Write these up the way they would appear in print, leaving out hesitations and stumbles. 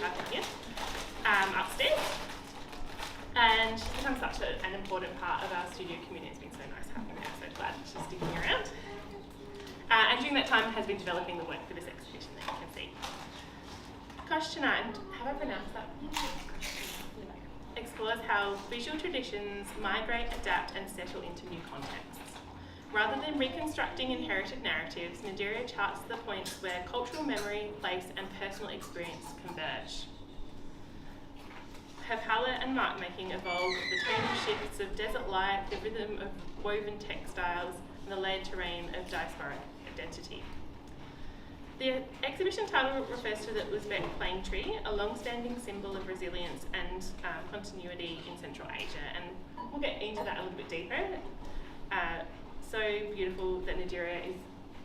our pavilion upstairs. And she's become such an important part of our studio community. It's been so nice having her, so glad she's sticking around. And during that time has been developing the work for this exhibition that you can see. Kosh-Chenar, have I pronounced that? Explores how visual traditions migrate, adapt and settle into new contexts. Rather than reconstructing inherited narratives, Nadera charts the points where cultural memory, place and personal experience converge. Her palette and mark making evolve the tonal shifts of desert light, the rhythm of woven textiles, and the layered terrain of diasporic identity. The exhibition title refers to the Uzbek plane tree, a long-standing symbol of resilience and continuity in Central Asia, and we'll get into that a little bit deeper. So beautiful that Nadera is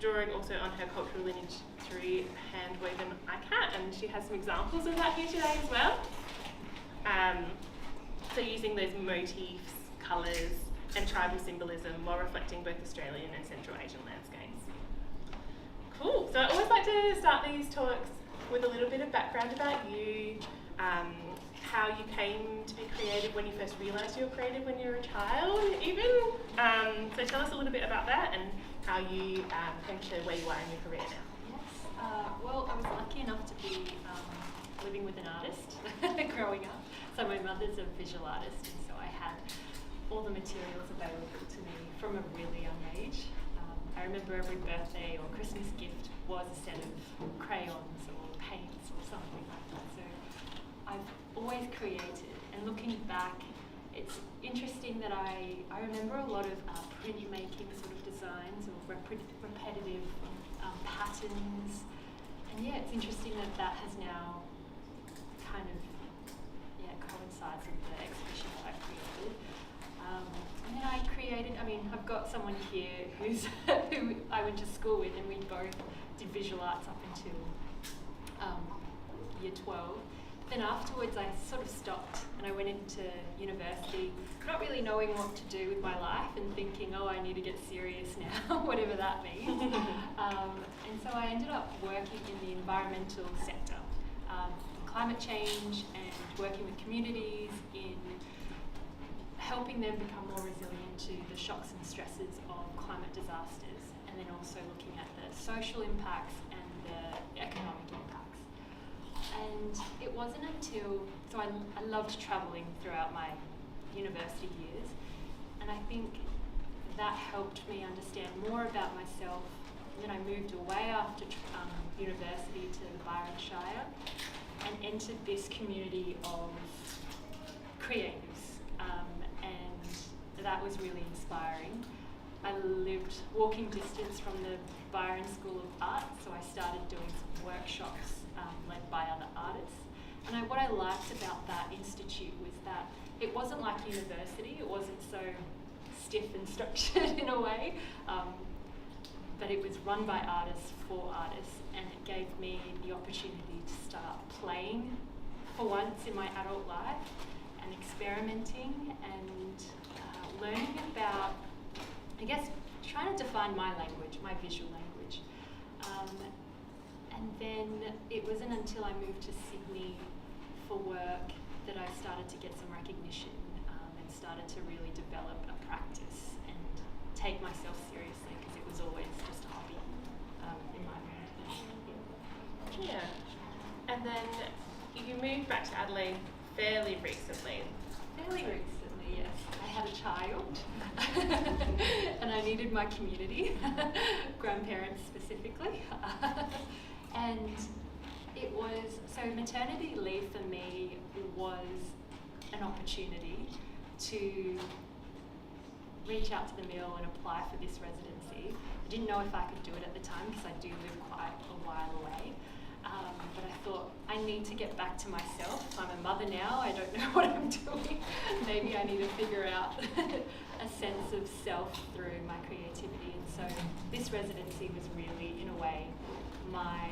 drawing also on her cultural lineage through hand-woven ikat, and she has some examples of that here today as well. So using those motifs, colours and tribal symbolism while reflecting both Australian and Central Asian landscapes. Cool, so I always like to start these talks with a little bit of background about you, how you came to be creative, when you first realised you were creative when you were a child even. So tell us a little bit about that and how you came to where you are in your career now. Yes, well I was lucky enough to be living with an artist growing up. So my mother's a visual artist, and so I had all the materials available to me from a really young age. I remember every birthday or Christmas gift was a set of crayons or paints or something like that. So I've always created, and looking back, it's interesting that I remember a lot of printmaking sort of designs or repetitive patterns. And yeah, it's interesting that that has now kind of coincides with the exhibition that I created. And then I created, I've got someone here who I went to school with, and we both did visual arts up until year 12. Then afterwards I sort of stopped and I went into university, not really knowing what to do with my life and thinking, oh, I need to get serious now, whatever that means. And so I ended up working in the environmental sector, climate change and working with communities in helping them become more resilient to the shocks and stresses of climate disasters, and then also looking at the social impacts and the economic impacts. And it wasn't until, so I loved travelling throughout my university years, and I think that helped me understand more about myself. And then I moved away after university to the Byron Shire and entered this community of creatives, and that was really inspiring. I lived walking distance from the Byron School of Art, so I started doing some workshops led by other artists. And what I liked about that institute was that it wasn't like university, it wasn't so stiff and structured in a way, but it was run by artists for artists, and it gave me the opportunity to start playing for once in my adult life and experimenting and learning about, I guess, trying to define my language, my visual language. And then it wasn't until I moved to Sydney for work that I started to get some recognition and started to really develop a practice and take myself seriously, because it was always just a hobby in my mind. Yeah. And then you moved back to Adelaide fairly recently. Fairly recently, yes. I had a child and I needed my community, grandparents specifically. And it was, so maternity leave for me was an opportunity to reach out to the mill and apply for this residency. I didn't know if I could do it at the time because I do live quite a while away. But I thought, I need to get back to myself. I'm a mother now, I don't know what I'm doing. Maybe I need to figure out a sense of self through my creativity. And so this residency was really, in a way, my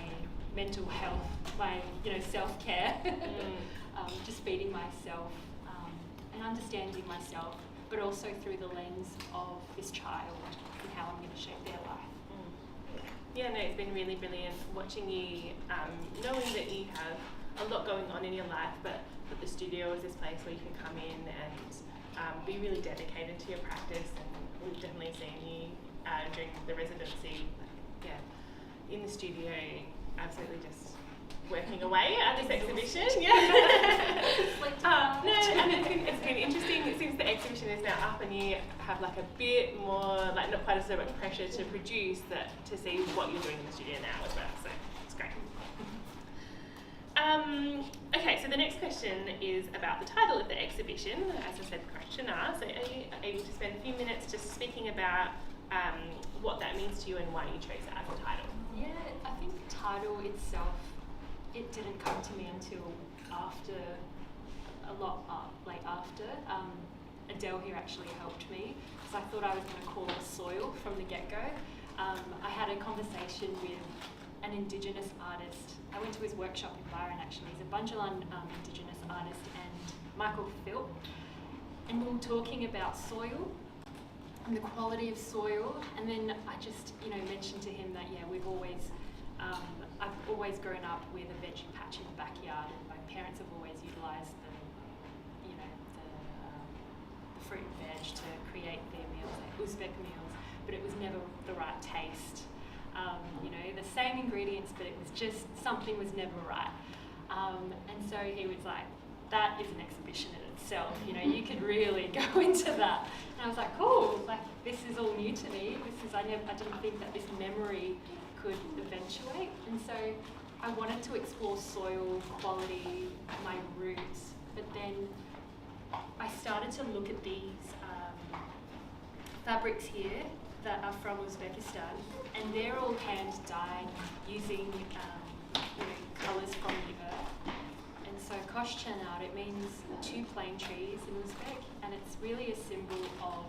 mental health, my self-care, just feeding myself and understanding myself, but also through the lens of this child and how I'm going to shape their life. Yeah, no, it's been really brilliant watching you, knowing that you have a lot going on in your life, but the studio is this place where you can come in and be really dedicated to your practice. And we've definitely seen you during the residency, in the studio, absolutely just working away at this exhibition. And it's been interesting since the exhibition is now up and you have like a bit more, like not quite so much pressure to produce, that to see what you're doing in the studio now as well. So it's great. Okay, so the next question is about the title of the exhibition. As I said, Kosh-Chenar. So are you able to spend a few minutes just speaking about what that means to you and why you chose it as a title? Yeah, I think the title itself, it didn't come to me until after, Adele here actually helped me, because I thought I was going to call it soil from the get-go. I had a conversation with an Indigenous artist. I went to his workshop in Byron actually. He's a Bunjalung Indigenous artist, and Michael Philp. And we were talking about soil and the quality of soil, and then I just, mentioned to him that we've always, I've always grown up with a veggie patch in the backyard, and my parents have always utilised the fruit and veg to create their meals, like Uzbek meals, but it was never the right taste. The same ingredients, but it was just, something was never right. And so he was like, that is an exhibition in itself, you could really go into that. And I was like, cool, like this is all new to me. I didn't think that this memory could eventuate. And so I wanted to explore soil, quality, my roots, but then I started to look at these fabrics here that are from Uzbekistan, and they're all hand dyed using colours from the earth. And so Kosh-Chenar, it means two plane trees in Uzbek, and it's really a symbol of,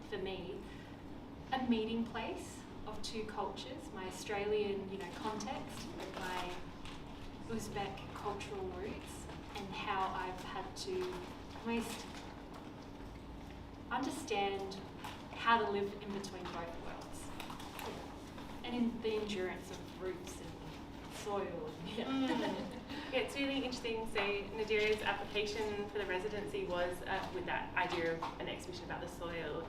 for me, a meeting place of two cultures, my Australian, context, with my Uzbek cultural roots, and how I've had to almost understand how to live in between both worlds, and in the endurance of roots and soil. It's really interesting. So Nadera's application for the residency was with that idea of an exhibition about the soil,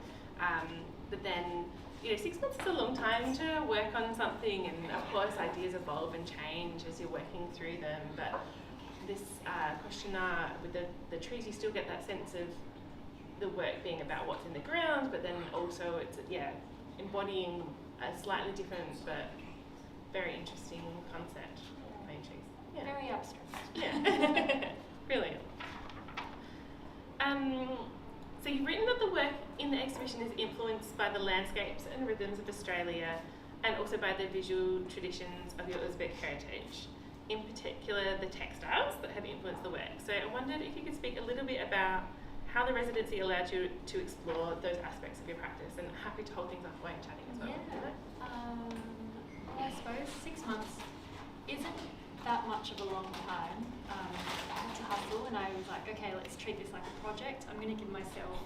but then 6 months is a long time to work on something, and of course ideas evolve and change as you're working through them, but this Kosh-Chenar with the trees, you still get that sense of the work being about what's in the ground, but then also it's embodying a slightly different but very interesting concept. Plane trees. Yeah. Very abstract. Yeah. Brilliant. So you've written that the work in the exhibition is influenced by the landscapes and rhythms of Australia, and also by the visual traditions of your Uzbek heritage. In particular, the textiles that have influenced the work. So I wondered if you could speak a little bit about how the residency allowed you to explore those aspects of your practice, and happy to hold things up while you're chatting as well. Well, I suppose 6 months isn't that much of a long time. I had to hustle, and I was like, okay, let's treat this like a project. I'm going to give myself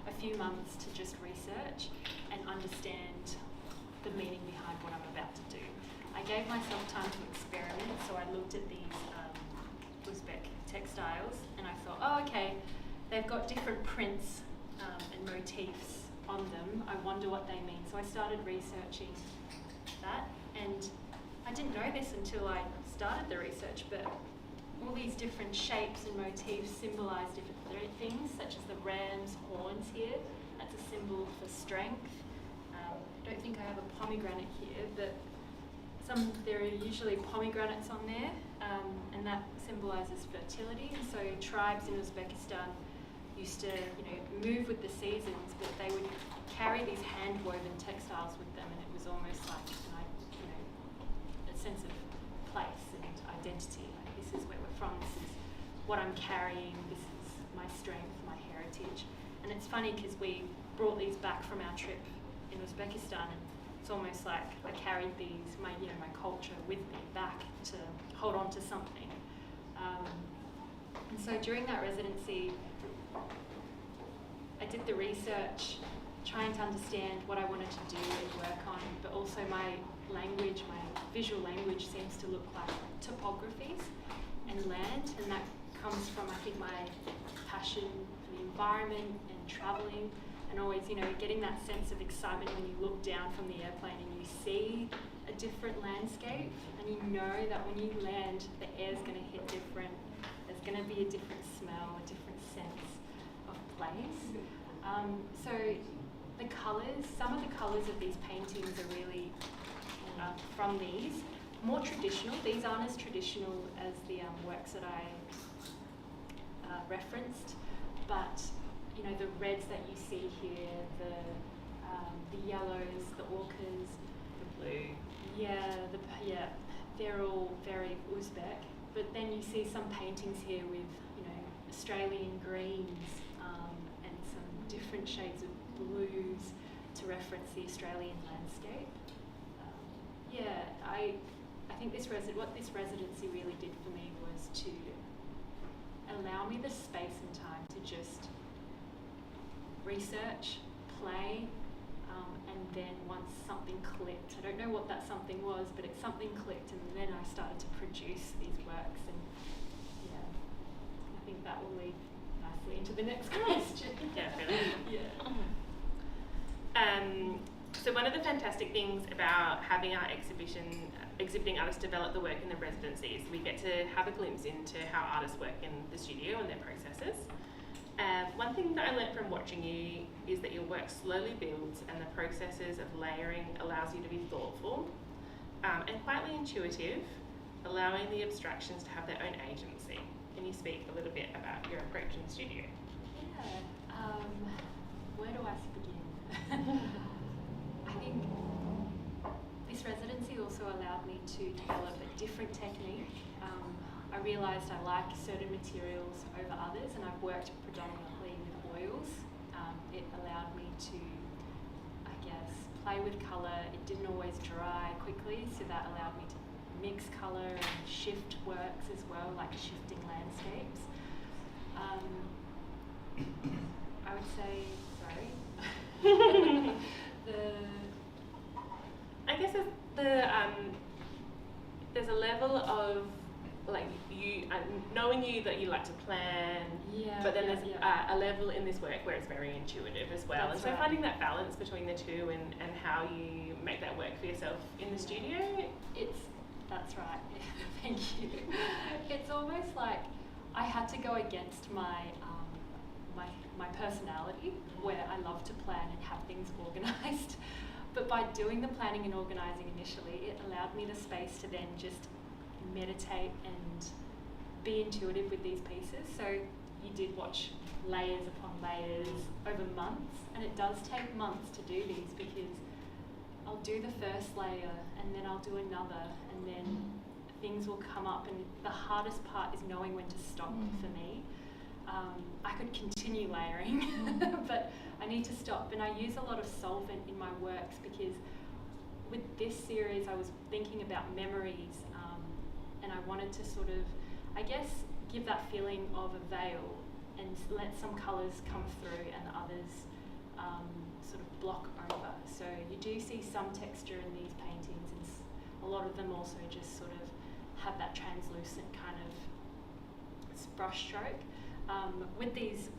a few months to just research and understand the meaning behind what I'm about to do. I gave myself time to experiment, so I looked at these Uzbek textiles, and I thought, oh, okay, they've got different prints and motifs on them. I wonder what they mean. So I started researching that, and I didn't know this until I started the research, but all these different shapes and motifs symbolise different things, such as the ram's horns here. That's a symbol for strength. I don't think I have a pomegranate here, but there are usually pomegranates on there, and that symbolises fertility. And so tribes in Uzbekistan used to, move with the seasons, but they would carry these hand-woven textiles with them, and it was almost like, a sense of place and identity. Like, this is where we're from. This is what I'm carrying. This is my strength, my heritage. And it's funny because we brought these back from our trip in Uzbekistan, and it's almost like I carried these, my culture with me back to hold on to something. And so during that residency, I did the research, trying to understand what I wanted to do and work on, but also my language, my visual language seems to look like topographies. and land, and that comes from, I think, my passion for the environment and travelling, and always, getting that sense of excitement when you look down from the airplane and you see a different landscape, and you know that when you land, the air's going to hit different, there's going to be a different smell, a different sense of place. So the colours, some of the colours of these paintings are really from these. More traditional, these aren't as traditional as the works that I referenced, but the reds that you see here, the yellows, the ochres, the blue. They're all very Uzbek. But then you see some paintings here with Australian greens and some different shades of blues to reference the Australian landscape. I think what this residency really did for me was to allow me the space and time to just research, play, and then once something clicked, I don't know what that something was, but something clicked, and then I started to produce these works, and I think that will lead nicely into the next question. Definitely. So one of the fantastic things about having our exhibiting artists develop the work in the residencies, we get to have a glimpse into how artists work in the studio and their processes. One thing that I learned from watching you is that your work slowly builds, and the processes of layering allows you to be thoughtful and quietly intuitive, allowing the abstractions to have their own agency. Can you speak a little bit about your approach in the studio? Where do I begin? I think this residency also allowed me to develop a different technique. I realised I like certain materials over others, and I've worked predominantly with oils. It allowed me to, play with colour. It didn't always dry quickly, so that allowed me to mix colour and shift works as well, like shifting landscapes. I would say, I guess there's a level of you knowing you that you like to plan, but then there's a level in this work where it's very intuitive as well. That's and so right. finding that balance between the two and how you make that work for yourself in the studio. That's right. Thank you. It's almost like I had to go against my personality, where I love to plan and have things organised. But by doing the planning and organising initially, it allowed me the space to then just meditate and be intuitive with these pieces. So you did watch layers upon layers over months, and it does take months to do these, because I'll do the first layer and then I'll do another, and then things will come up, and the hardest part is knowing when to stop for me. I could continue layering, but I need to stop. And I use a lot of solvent in my works, because with this series I was thinking about memories, and I wanted to sort of, give that feeling of a veil and let some colours come through and others sort of block over. So you do see some texture in these paintings, and a lot of them also just sort of have that translucent kind of brush stroke. With these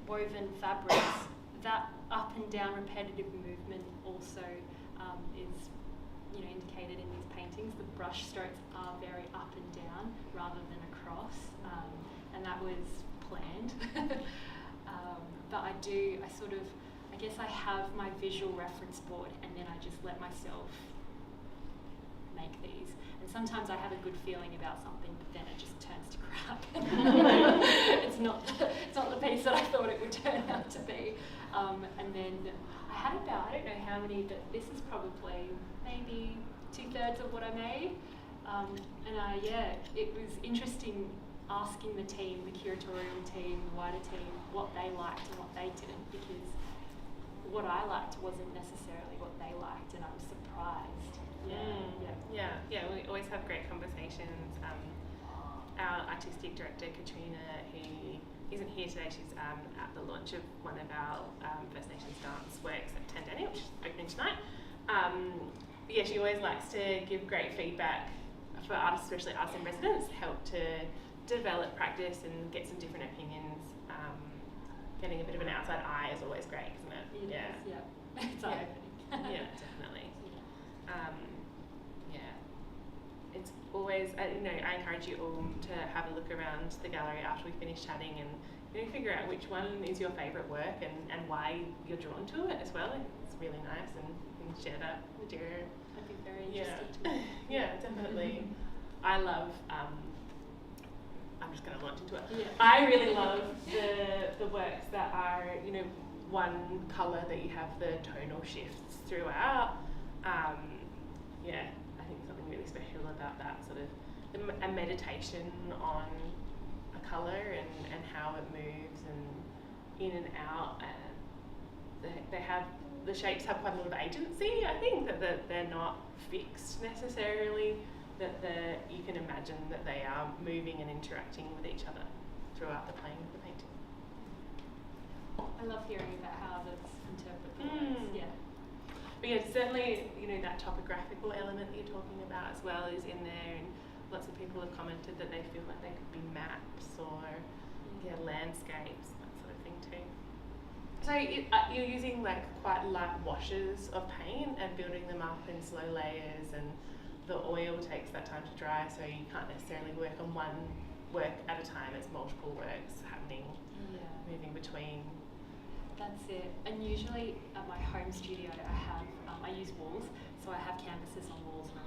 woven fabrics, that up and down repetitive movement also is indicated in these paintings. The brush strokes are very up and down rather than across, and that was planned. But I have my visual reference board, and then I just let myself make these. And sometimes I have a good feeling about something, but then it just turns to crap. It's not the piece that I thought it would turn out to be. And then I had about, I don't know how many, but this is probably maybe 2/3 of what I made. It was interesting asking the team, the curatorial team, the wider team, what they liked and what they didn't, because what I liked wasn't necessarily what they liked, and I was surprised. We always have great conversations. Our artistic director, Katrina, who isn't here today, she's at the launch of one of our First Nations dance works at Tandani, which is opening tonight. She always likes to give great feedback for artists, especially artists in residence, help to develop practice and get some different opinions. Getting a bit of an outside eye is always great, isn't it? It Yeah. is, yeah. It's eye-opening. Yeah, definitely. Yeah. It's always, I encourage you all to have a look around the gallery after we finish chatting and figure out which one is your favourite work and why you're drawn to it as well. It's really nice, and you can share that with your... I'd be very interested to Yeah, definitely. I love... I'm just going to launch into it. Yeah. I really love the works that are, one colour that you have the tonal shifts throughout. Yeah, I think something really special about that sort of a meditation on a colour and how it moves and in and out. And they have, the shapes have quite a lot of agency, I think, that they're not fixed necessarily. That you can imagine that they are moving and interacting with each other throughout the playing of the painting. I love hearing about how others interpret the works. Yeah. But yeah, certainly, that topographical element that you're talking about as well is in there, and lots of people have commented that they feel like they could be maps or landscapes, that sort of thing too. So you're using like quite light washes of paint and building them up in slow layers, and the oil takes that time to dry, so you can't necessarily work on one work at a time. It's multiple works happening, moving between. That's it. And usually at my home studio I use walls, so I have canvases on walls, and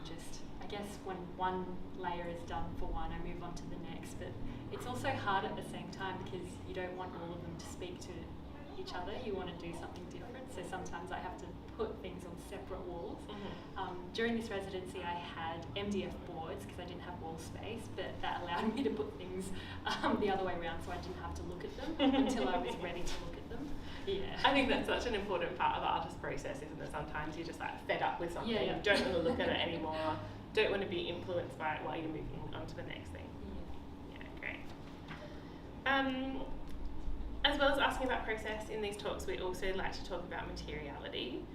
I guess when one layer is done for one, I move on to the next. But it's also hard at the same time because you don't want all of them to speak to each other. You want to do something different, so sometimes I have to put things on separate walls. During this residency I had MDF boards because I didn't have wall space, but that allowed me to put things the other way around, so I didn't have to look at them until I was ready to look at them. Yeah. I think that's such an important part of the artist process, isn't it? Sometimes you're just like fed up with something, you don't want to look at it anymore, don't want to be influenced by it while you're moving on to the next thing. Yeah, great. As well as asking about process in these talks, we also like to talk about materiality.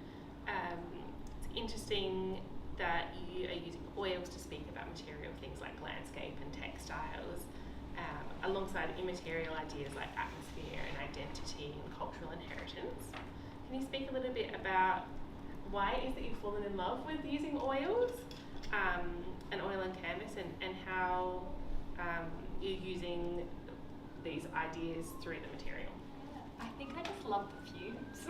It's interesting that you are using oils to speak about material things like landscape and textiles, alongside immaterial ideas like atmosphere and identity and cultural inheritance. Can you speak a little bit about why it is that you've fallen in love with using oils and oil and canvas, and how you're using these ideas through the material? I think I just love the fumes.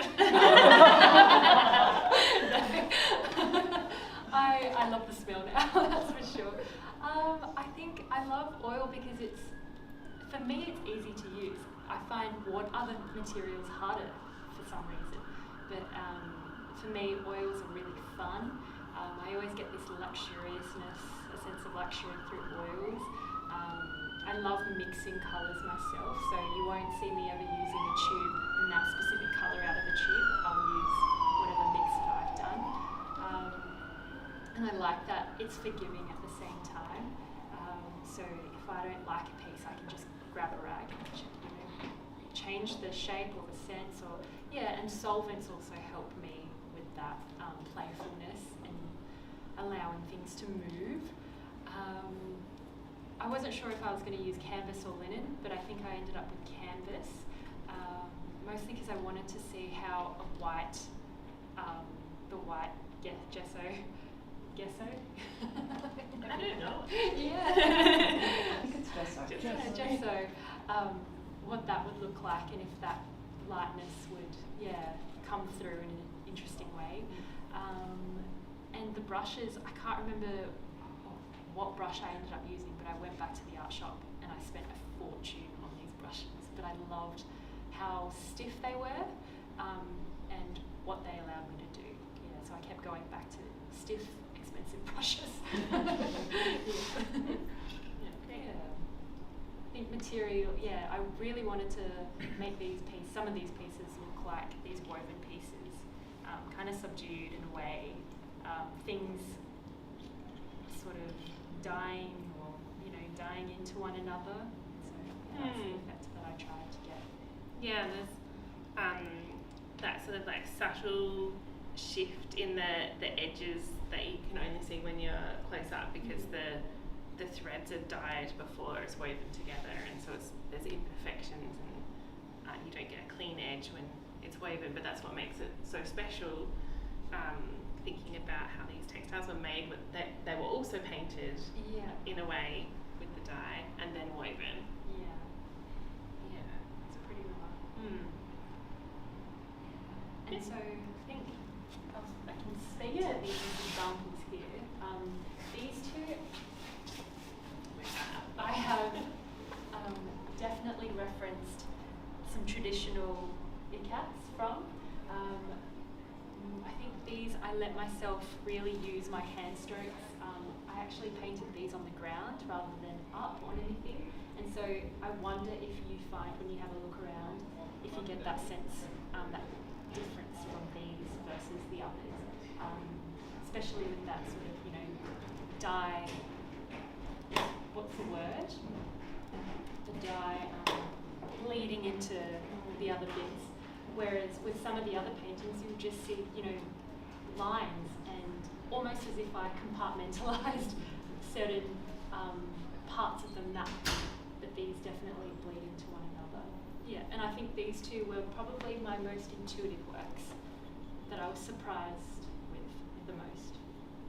I love the smell now, that's for sure. I think I love oil because for me it's easy to use. I find other materials harder for some reason, but for me oils are really fun. I always get this luxuriousness, a sense of luxury through oils. I love mixing colours myself, so you won't see me ever using a tube in that specific colour out of a tube. I'll use whatever mix that I've done. And I like that it's forgiving at the same time. So if I don't like a piece, I can just grab a rag and change the shape or the sense, and solvents also help me with that playfulness and allowing things to move. I wasn't sure if I was going to use canvas or linen, but I think I ended up with canvas, mostly because I wanted to see how the white gesso? I don't know. Yeah. I think it's Gesso. What that would look like, and if that lightness would, come through in an interesting way. And the brushes, I can't remember what brush I ended up using, but I went back to the art shop and I spent a fortune on these brushes. But I loved how stiff they were and what they allowed me to do. Yeah, so I kept going back to stiff, expensive brushes. I think material, I really wanted to make some of these pieces look like these woven pieces, kind of subdued in a way, things sort of dying into one another. So that's the effect that I tried to get. Yeah, there's that sort of like subtle shift in the edges that you can only see when you're close up, because the threads are dyed before it's woven together, and so there's imperfections, and you don't get a clean edge when it's woven, but that's what makes it so special. Thinking about how these textiles were made, they were also painted in a way with the dye and then woven. Yeah, it's pretty remarkable. And so I think I can speak to these examples here. These two I have definitely referenced some traditional ikats from. I think these I let myself really use my hand strokes. I actually painted these on the ground rather than up on anything, and so I wonder if you find when you have a look around if you get that sense, that difference from these versus the others, especially with that sort of, dye, what's the word? The dye bleeding into the other bits. Whereas with some of the other paintings, you just see, lines, and almost as if I compartmentalized certain parts of the map, but these definitely bleed into one another. Yeah, and I think these two were probably my most intuitive works that I was surprised with the most.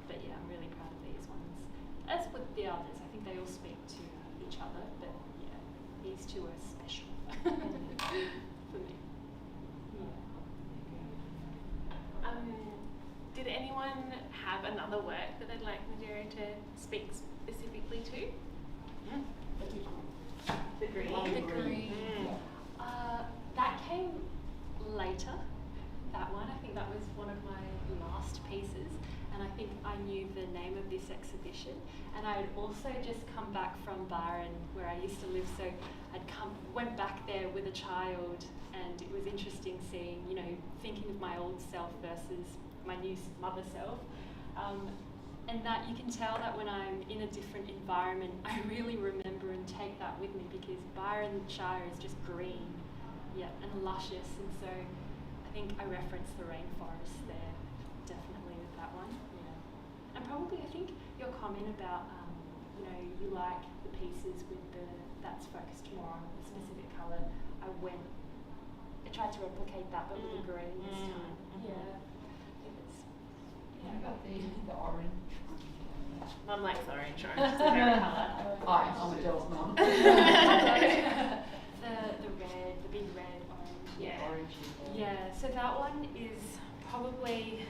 But yeah, I'm really proud of these ones. As with the others, I think they all speak to each other, but yeah, these two are special for me. Did anyone have another work that they'd like Nadera to speak specifically to? The green. The green. That came later, that one. I think that was one of my last pieces, and I think I knew the name of this exhibition. And I had also just come back from Byron, where I used to live, so went back there with a child, and it was interesting seeing, thinking of my old self versus my new mother self. And that you can tell that when I'm in a different environment, I really remember and take that with me, because Byron Shire is just green, and luscious, and so I think I reference the rainforest there, definitely with that one. And probably I think your comment about, you like the pieces with that's focused more on a specific colour. I tried to replicate that, but with the green this time. I got the orange. Mum likes orange. Orange is her favourite colour. I'm Adele's mum. the red, the big red, orange. Orange. Yeah, so that one is probably,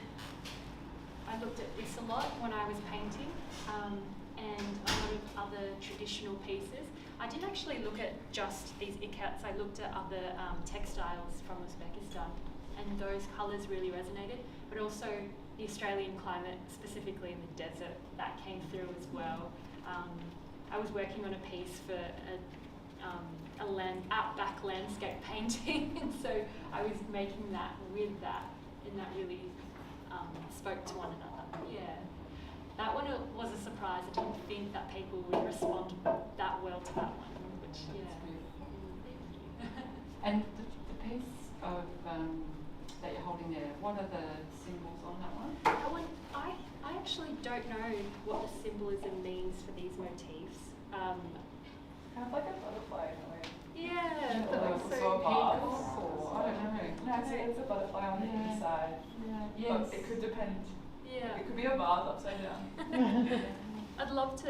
I looked at this a lot when I was painting, and a lot of other traditional pieces. I didn't actually look at just these ikats, I looked at other textiles from Uzbekistan, and those colours really resonated, but also the Australian climate, specifically in the desert, that came through as well. I was working on a piece for a outback landscape painting, and so I was making that with that, and that really spoke to one another. Yeah, that one was a surprise. I didn't think that people would respond that well to that one, which And the piece of that you're holding there, what are the symbols on that one? That one, I actually don't know what the symbolism means for these motifs. Kind of like a butterfly in a way. Yeah, Or that looks so so big. or I don't know. No, it's a butterfly on the inside. Yes. But it could depend. Yeah. It could be a vase upside down. I'd love to,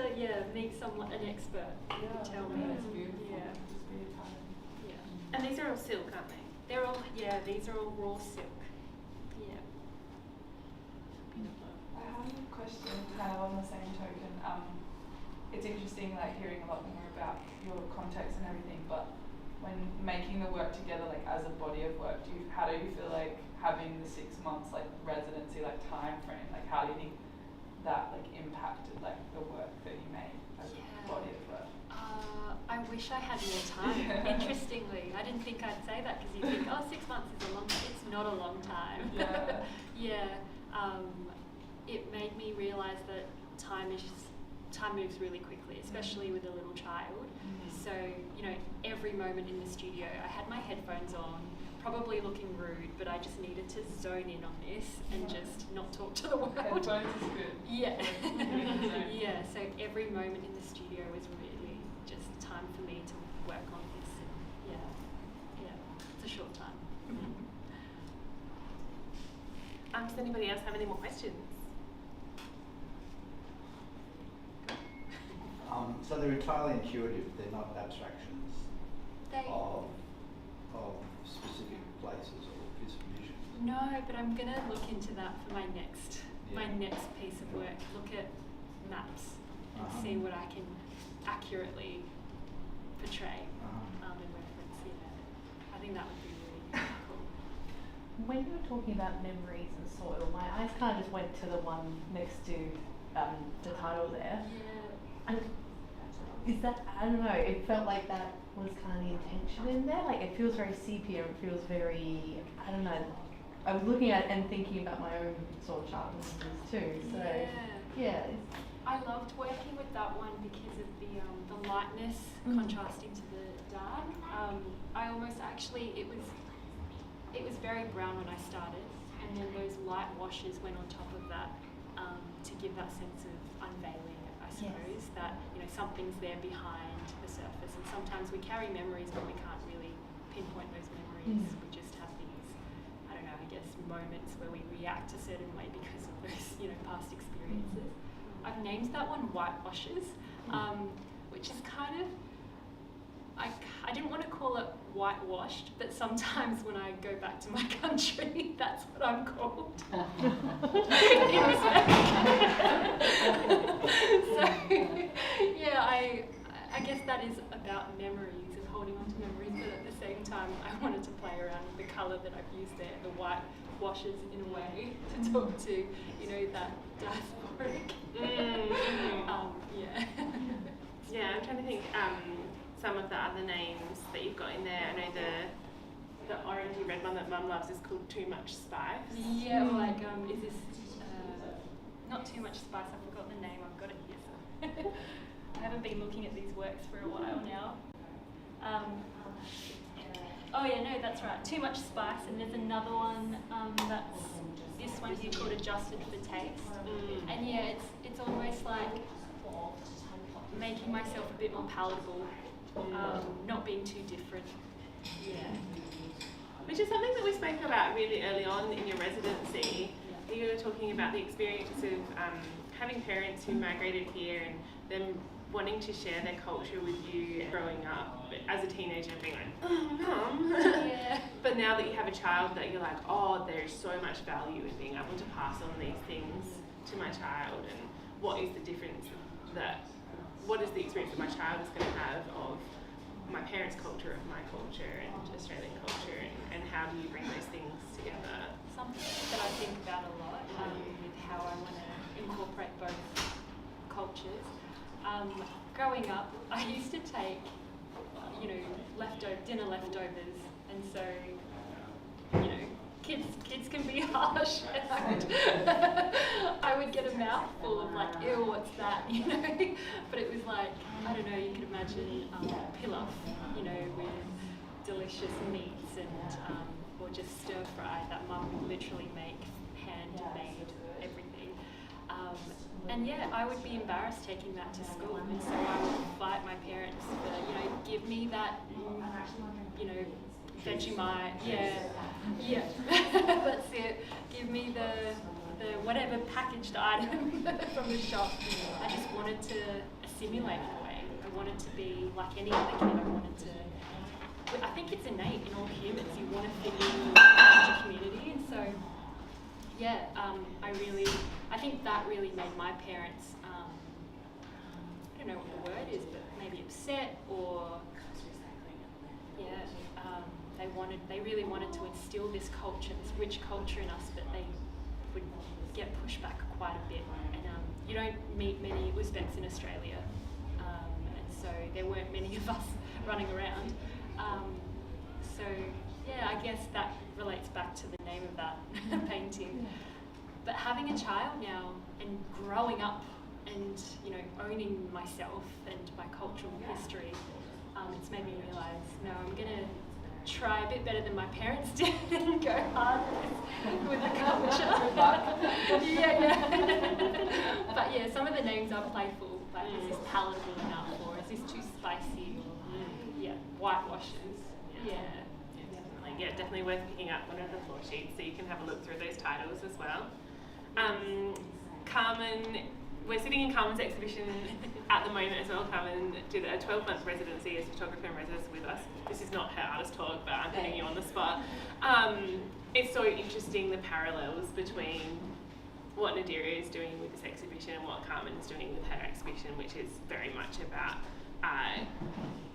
meet someone, an expert who could tell me. That's beautiful. Yeah. Just be a pattern. Yeah. And these are all silk, aren't they? They're all, these are all raw silk. Yeah. Beautiful. I have a question kind of on the same token. It's interesting hearing a lot more about your context and everything, but when making the work together as a body of work, how do you feel having the 6 months residency time frame? How do you think that impacted the work that you made as a body of work? I wish I had more time. Interestingly, I didn't think I'd say that, because you think, 6 months is a long time. It's not a long time. It made me realise that time moves really quickly, especially with a little child. So every moment in the studio, I had my headphones on, probably looking rude, but I just needed to zone in on this and just not talk to the world. Headphones is good. Yeah. Yeah, so every moment in the studio was really just time for me to work on this. And yeah, it's a short time. Does anybody else have any more questions? So they're entirely intuitive, they're not abstractions of specific places or visions. No, but I'm gonna look into that for my next piece of work. Look at maps and see what I can accurately portray and reference. Yeah, I think that would be really cool. When you were talking about memories and soil, my eyes kind of just went to the one next to the title there. Yeah. And is that, I don't know, it felt like that was kind of the intention in there. Like, it feels very sepia, it feels very, I don't know, I was looking at it and thinking about my own sort of sharpnesses too. So, yeah. I loved working with that one because of the lightness contrasting to the dark. I almost actually, it was very brown when I started, and then those light washes went on top of that to give that sense of unveiling, I suppose, that something's there behind the surface. And sometimes we carry memories, but we can't really pinpoint those memories. We just have these, I don't know, I guess moments where we react a certain way because of those, past experiences. I've named that one whitewashes, which is kind of, I didn't want to call it whitewashed, but sometimes when I go back to my country, that's what I'm called. In Uzbek. So, yeah, I guess that is about memories and holding on to memories, but at the same time, I wanted to play around with the colour that I've used there, the white washes in a way to talk to, that diasporic. Yeah, I'm trying to think some of the other names that you've got in there. I know the orangey red one that Mum loves is called Too Much Spice. Yeah, or like, is this, not Too Much Spice, I forgot the name, I've got it here, so. I haven't been looking at these works for a while now. Oh yeah, no, that's right, Too Much Spice, and there's another one that's this one here called Adjusted for Taste. And yeah, it's almost like making myself a bit more palatable, not being too different. Yeah. Which is something that we spoke about really early on in your residency. You were talking about the experience of having parents who migrated here and them wanting to share their culture with you growing up as a teenager and being like, oh, Mum. Yeah. But now that you have a child that you're like, oh, there's so much value in being able to pass on these things to my child, and what is the difference what is the experience that my child is going to have of my parents' culture, of my culture, and Australian culture, and how do you bring those things together? Something that I think about a lot with how I want to incorporate both cultures. Growing up, I used to take, dinner leftovers, and so, kids can be harsh, and I would get a mouthful of like, ew, what's that, But it was like, I don't know, you could imagine pilaf, with delicious meats and or just stir fry that Mum would literally make, handmade everything. And yeah, I would be embarrassed taking that to school, and so I would fight my parents for, give me that, Vegemite, yeah, that's it. Give me the whatever packaged item from the shop. I just wanted to assimilate in a way. I wanted to be like any other kid. I think it's innate in all humans. You want to fit in with the community, and so yeah, I think that really made my parents. I don't know what the word is, but maybe upset or they really wanted to instill this culture, this rich culture in us, but they would get pushed back quite a bit. And you don't meet many Uzbeks in Australia, and so there weren't many of us running around. So yeah, I guess that relates back to the name of that painting. But having a child now and growing up and owning myself and my cultural history, it's made me realise, no, I'm gonna try a bit better than my parents did and go hard with the culture. yeah. But yeah, some of the names are playful, but is this palatable enough, or is this too spicy? Yeah, whitewashes. Yeah. Definitely worth picking up one of the floor sheets so you can have a look through those titles as well. Carmen, we're sitting in Carmen's exhibition at the moment as well. Carmen did a 12-month residency as photographer and residence with us. This is not her artist talk, but I'm putting you on the spot. It's so interesting, the parallels between what Nadera is doing with this exhibition and what Carmen is doing with her exhibition, which is very much about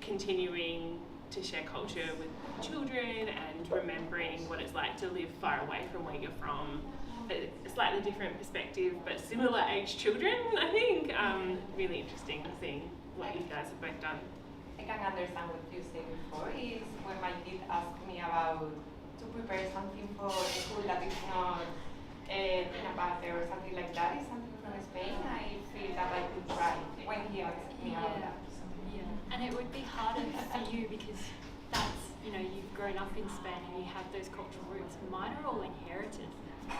continuing to share culture with children and remembering what it's like to live far away from where you're from. A slightly different perspective, but similar age children, I think. Really interesting seeing what you guys have both done. I can understand what you said before is when my kid asked me about to prepare something for school that is not pinapate or something like that, is something from Spain, I feel that I could try when he asked me about that. Yeah, and it would be harder for you because that's, you've grown up in Spain and you have those cultural roots. Mine are all inherited.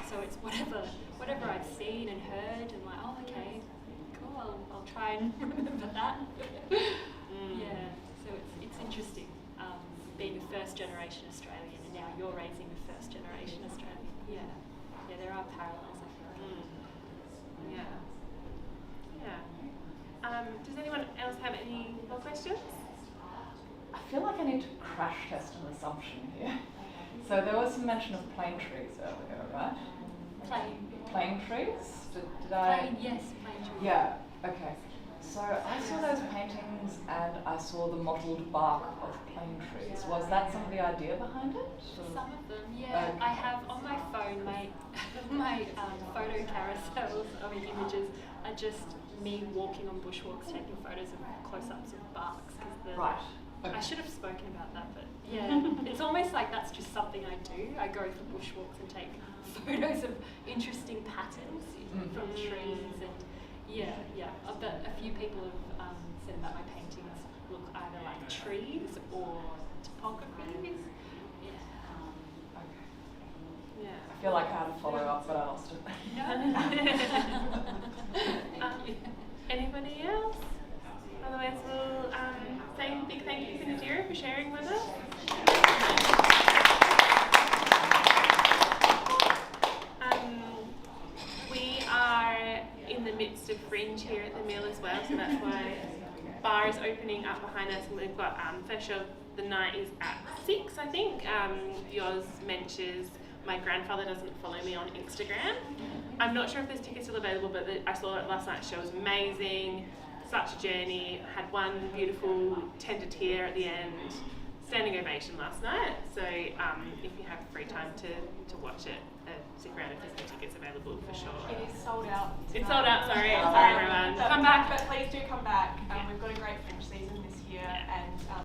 So it's whatever I've seen and heard and like, oh, okay, cool, I'll try and remember that. Yeah, so it's interesting being a first generation Australian and now you're raising a first generation Australian. Yeah, there are parallels, I feel like. Does anyone else have any more questions? I feel like I need to crash test an assumption here. So there was some mention of plane trees earlier, right? Plane trees? Did I? Yes, plane trees. Yeah, okay. So I saw those paintings and I saw the mottled bark of plane trees. Was that some of the idea behind it? Some of them, yeah. I have on my phone my photo carousels of images are just me walking on bushwalks taking photos of close-ups of barks. Right. Okay. I should have spoken about that, but yeah, it's almost like that's just something I do. I go for bushwalks and take photos of interesting patterns from trees, and but a few people have said that my paintings look either like trees or topography. Yeah. I feel like I had to follow up, but I lost it. No. Anybody else? Otherwise, we'll say a big thank you to Nadera for sharing with us. We are in the midst of Fringe here at the Mill as well, so that's why bar is opening up behind us, and we've got first show of the night is at 6, I think. Yours mentions my grandfather doesn't follow me on Instagram. I'm not sure if there's tickets still available, but I saw it last night's show. It was amazing. Such a journey. Had one beautiful tender tear at the end. Standing ovation last night. So if you have free time to watch it, stick around if there's no tickets available for sure. It is sold out. It's sold out. Sorry everyone. Come back. But please do come back. We've got a great Fringe season this year, and